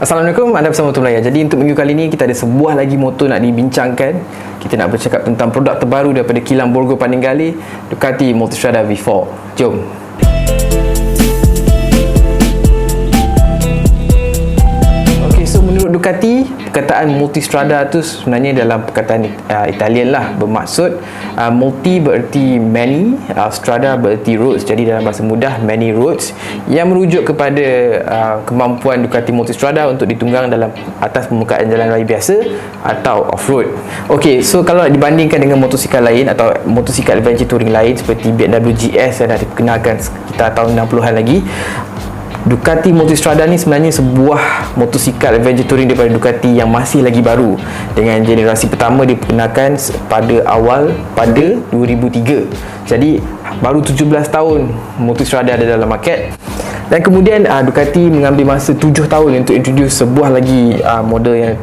Assalamualaikum, anda bersama Motor Melaya. Jadi untuk minggu kali ni kita ada sebuah lagi motor nak dibincangkan. Kita nak bercakap tentang produk terbaru daripada kilang Borgo Paningale, Ducati Multistrada V4. Jom. Menurut Ducati, perkataan Multistrada tu sebenarnya dalam perkataan Italian lah, bermaksud multi bererti many, strada bererti roads. Jadi dalam bahasa mudah, many roads, yang merujuk kepada kemampuan Ducati Multistrada untuk ditunggang dalam atas permukaan jalan raya biasa atau off-road. Ok, so kalau dibandingkan dengan motosikal lain atau motosikal adventure touring lain seperti BMW GS yang dah diperkenalkan sekitar tahun 60-an lagi, Ducati Multistrada ni sebenarnya sebuah motosikal adventure touring daripada Ducati yang masih lagi baru, dengan generasi pertama diperkenalkan pada 2003. Jadi baru 17 tahun Multistrada ada dalam market. Dan kemudian Ducati mengambil masa 7 tahun untuk introduce sebuah lagi model yang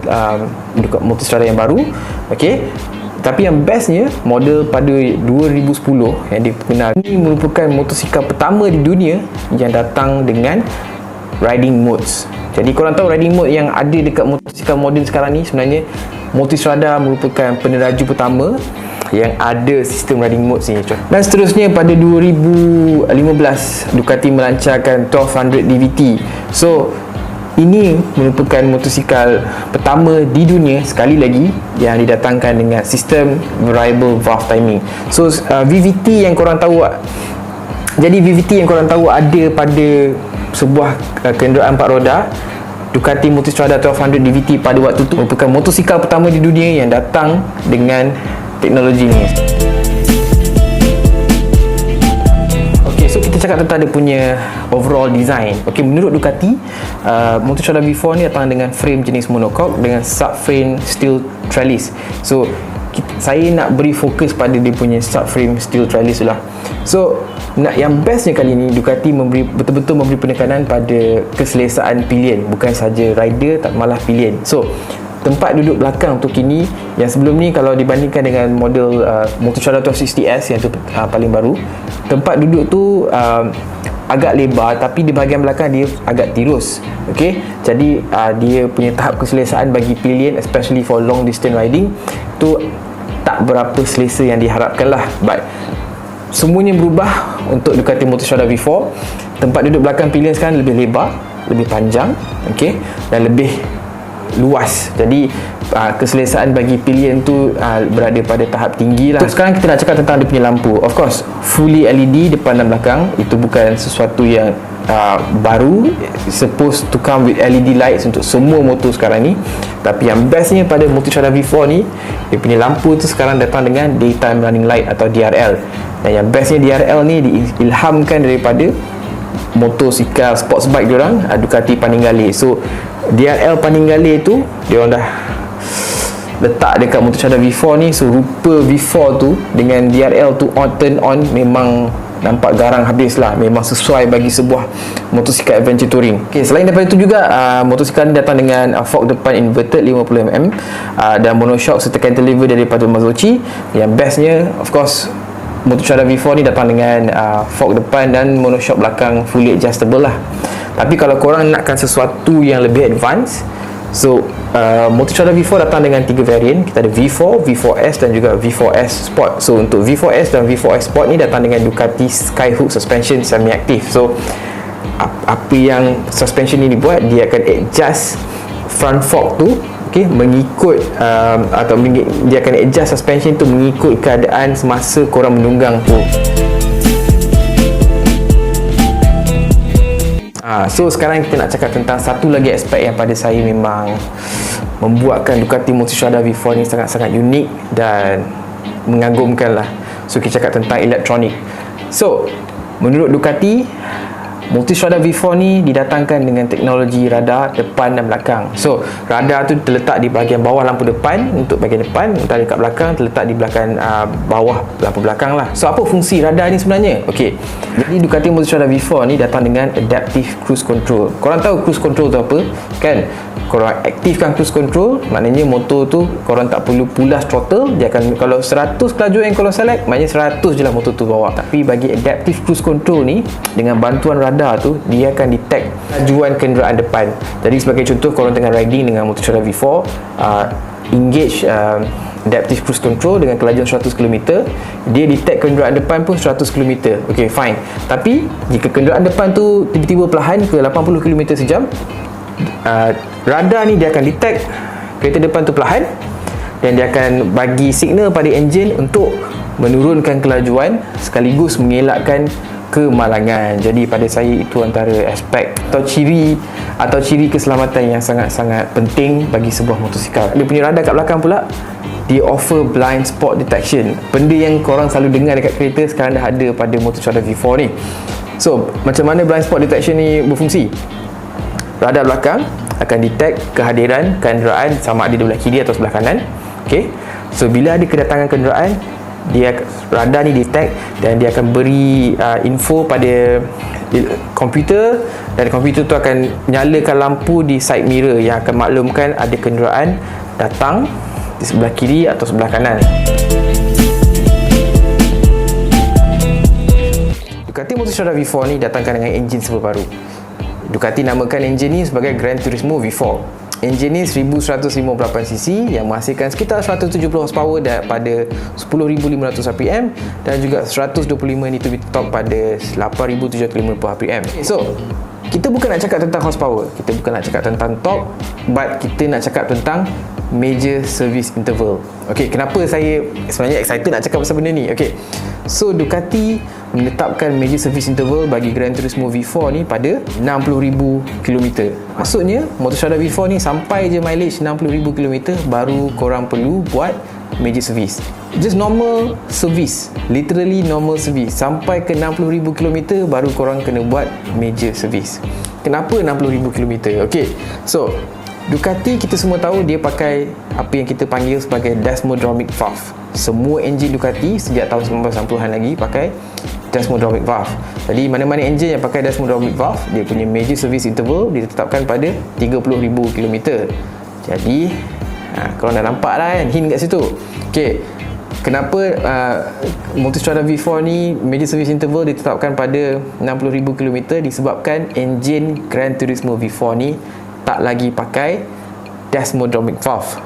Multistrada yang baru. Okey. Tapi yang bestnya, model pada 2010 yang dikenal ini merupakan motosikal pertama di dunia yang datang dengan riding modes. Jadi korang tahu riding mode yang ada dekat motosikal moden sekarang ni, sebenarnya Multistrada merupakan peneraju pertama yang ada sistem riding modes ni. Dan seterusnya pada 2015 Ducati melancarkan 1200 DVT. So ini merupakan motosikal pertama di dunia sekali lagi yang didatangkan dengan sistem variable valve timing. So VVT yang korang tahu, jadi VVT yang korang tahu ada pada sebuah kenderaan 4 roda, Ducati Multistrada 1200 DVT pada waktu itu merupakan motosikal pertama di dunia yang datang dengan teknologi ni. So kita cakap tentang dia punya overall design. Okey, menurut Ducati, Multistrada V4 ni datang dengan frame jenis monocoque dengan subframe steel trellis. So saya nak beri fokus pada dia punya subframe steel trellis lah. So yang bestnya kali ni, Ducati betul-betul memberi penekanan pada keselesaan pilihan, bukan saja rider, tak malah pilihan. So tempat duduk belakang untuk kini, yang sebelum ni kalau dibandingkan dengan model Multistrada 1260S yang tu paling baru, tempat duduk tu agak lebar, tapi di bahagian belakang dia agak tirus. Okey, jadi dia punya tahap keselesaan bagi pilihan, especially for long distance riding, tu tak berapa selesa yang diharapkan lah. But semuanya berubah untuk Ducati Multistrada V4. Tempat duduk belakang pilihan sekarang lebih lebar, lebih panjang, okey, dan lebih luas. Jadi keselesaan bagi pilihan tu berada pada tahap tinggi lah. So, sekarang kita nak cakap tentang dia punya lampu. Of course, fully LED depan dan belakang. Itu bukan sesuatu yang baru, supposed to come with LED lights untuk semua motor sekarang ni. Tapi yang bestnya pada Multistrada V4 ni, dia punya lampu tu sekarang datang dengan daytime running light atau DRL. Dan yang bestnya, DRL ni diilhamkan daripada motosikal sports bike diorang, Ducati Paningale. So DRL Paningale tu diorang dah letak dekat Multistrada V4 ni. So rupa V4 tu dengan DRL tu turn on memang nampak garang habis lah. Memang sesuai bagi sebuah motosikal adventure touring. Okay, selain daripada itu juga motosikal ni datang dengan fork depan inverted 50mm dan monoshock serta cantilever daripada Mazzocchi. Yang bestnya, of course, Multistrada V4 ni datang dengan fork depan dan monoshock belakang fully adjustable lah. Tapi kalau korang nakkan sesuatu yang lebih advance, so Multistrada V4 datang dengan 3 varian. Kita ada V4, V4S dan juga V4S Sport. So untuk V4S dan V4S Sport ni datang dengan Ducati Skyhook suspension semi-aktif. So apa yang suspension ni dibuat, dia akan adjust front fork tu, okay, mengikut atau dia akan adjust suspension tu mengikut keadaan semasa korang menunggang tu. So sekarang kita nak cakap tentang satu lagi aspek yang pada saya memang membuatkan Ducati Multistrada V4 ni sangat-sangat unik dan mengagumkan lah. So kita cakap tentang elektronik. So menurut Ducati, Multistrada V4 ni didatangkan dengan teknologi radar depan dan belakang. So radar tu terletak di bahagian bawah lampu depan untuk bahagian depan, sementara dekat belakang terletak di belakang bawah lampu belakang lah. So apa fungsi radar ni sebenarnya? Okey, jadi Ducati Multistrada V4 ni datang dengan adaptive cruise control. Korang tahu cruise control tu apa? Kan? Korang aktifkan cruise control, maknanya motor tu korang tak perlu pulas throttle. Dia akan, kalau 100 kelajuan yang korang select, maknanya 100 je lah motor tu bawa. Tapi bagi adaptive cruise control ni, dengan bantuan radar radar tu dia akan detect lajuan kenderaan depan. Jadi sebagai contoh, korang tengah riding dengan Motor Strada V4, engage adaptive cruise control dengan kelajuan 100 km, dia detect kenderaan depan pun 100 km. ok, fine. Tapi jika kenderaan depan tu tiba-tiba perlahan ke 80 km sejam, radar ni dia akan detect kereta depan tu perlahan, dan dia akan bagi signal pada enjin untuk menurunkan kelajuan sekaligus mengelakkan kemalangan. Jadi pada saya itu antara aspek atau ciri keselamatan yang sangat-sangat penting bagi sebuah motosikal. Dia punya radar kat belakang pula, dia offer blind spot detection. Benda yang korang selalu dengar dekat kereta sekarang dah ada pada Motor Strada V4 ni. So, macam mana blind spot detection ni berfungsi? Radar belakang akan detect kehadiran kenderaan sama ada di belah kiri atau sebelah kanan. Okay? So, bila ada kedatangan kenderaan, radar ni detect dan dia akan beri info pada komputer, dan komputer tu akan nyalakan lampu di side mirror yang akan maklumkan ada kenderaan datang di sebelah kiri atau sebelah kanan. Ducati Motor Strada V4 ni datangkan dengan enjin serba baru. Ducati namakan enjin ni sebagai Gran Turismo V4. Enjin ni 1158cc yang menghasilkan sekitar 170 horsepower pada 10,500 rpm dan juga 125 Nm torque pada 8,750 rpm. So, kita bukan nak cakap tentang horsepower, kita bukan nak cakap tentang torque, but kita nak cakap tentang major service interval. Okay, kenapa saya sebenarnya excited nak cakap pasal benda ni? Okay, so Ducati menetapkan major service interval bagi Gran Turismo V4 ni pada 60,000 km. Maksudnya Motor Strada V4 ni sampai je mileage 60,000 km baru korang perlu buat major service. Just normal service, literally normal service. Sampai ke 60,000 km baru korang kena buat major service. Kenapa 60,000 km? Okay, so Ducati kita semua tahu dia pakai apa yang kita panggil sebagai Desmodromic valve. Semua enjin Ducati sejak tahun 1990-an lagi pakai Desmodromic valve. Jadi mana-mana enjin yang pakai Desmodromic valve, dia punya major service interval ditetapkan pada 30,000 km. Jadi korang dah nampak lah kan hint kat situ. Okay, kenapa Motor Strada V4 ni major service interval ditetapkan pada 60,000 km? Disebabkan enjin Gran Turismo V4 ni tak lagi pakai Desmodromic valve.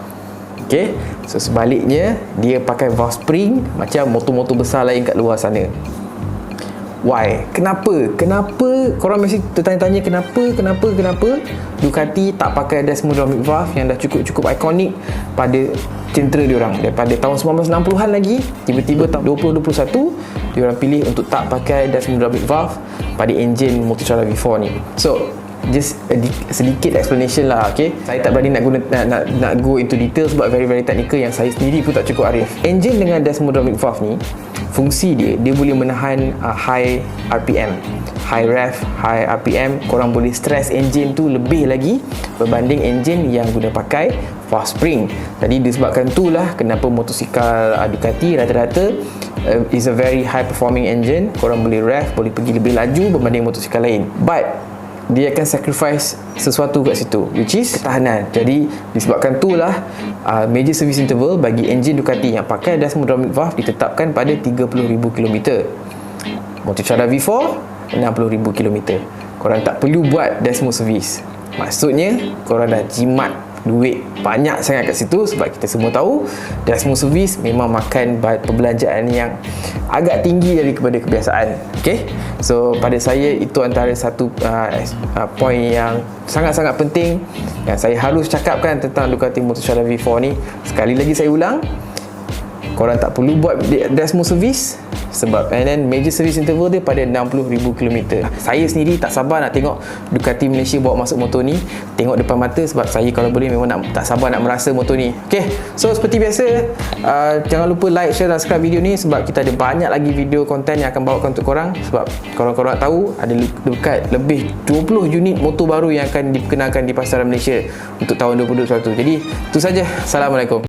Okay, so sebaliknya dia pakai valve spring macam motor-motor besar lain kat luar sana. Why? Kenapa? Korang mesti tertanya-tanya kenapa Ducati tak pakai Desmodromic valve yang dah cukup ikonik pada tentera diorang. Daripada tahun 1960-an lagi, tiba-tiba tahun 2021 diorang pilih untuk tak pakai Desmodromic valve pada enjin Motor Strada V4 ni. So, just sedikit explanation lah. Okay, saya tak berani nak go into detail sebab very technical yang saya sendiri pun tak cukup arif. Enjin dengan Desmodromic valve ni, fungsi dia boleh menahan high RPM, high rev, high RPM. Korang boleh stress enjin tu lebih lagi berbanding enjin yang guna pakai valve spring. Jadi disebabkan itulah kenapa motosikal Ducati rata-rata is a very high performing engine. Korang boleh rev, boleh pergi lebih laju berbanding motosikal lain, but dia akan sacrifice sesuatu kat situ, which is ketahanan. Jadi disebabkan itulah major service interval bagi enjin Ducati yang pakai Desmodromic valve ditetapkan pada 30,000 km. Motor Strada V4 60,000 km. Korang tak perlu buat Desmo service. Maksudnya korang dah jimat duit banyak sangat kat situ, sebab kita semua tahu Desmo service memang makan perbelanjaan yang agak tinggi daripada kebiasaan. Okay, so pada saya itu antara satu point yang sangat-sangat penting yang saya harus cakapkan tentang Ducati Motor Strada V4 ni. Sekali lagi saya ulang, korang tak perlu buat Desmo service sebab major service interval dia pada 60,000 km. Saya sendiri tak sabar nak tengok Ducati Malaysia bawa masuk motor ni, tengok depan mata, sebab saya kalau boleh memang tak sabar nak merasa motor ni. Okay, so seperti biasa, jangan lupa like, share dan subscribe video ni sebab kita ada banyak lagi video konten yang akan bawakan untuk korang. Sebab korang tahu ada dekat lebih 20 unit motor baru yang akan diperkenalkan di pasaran Malaysia untuk tahun 2021. Jadi itu saja. Assalamualaikum.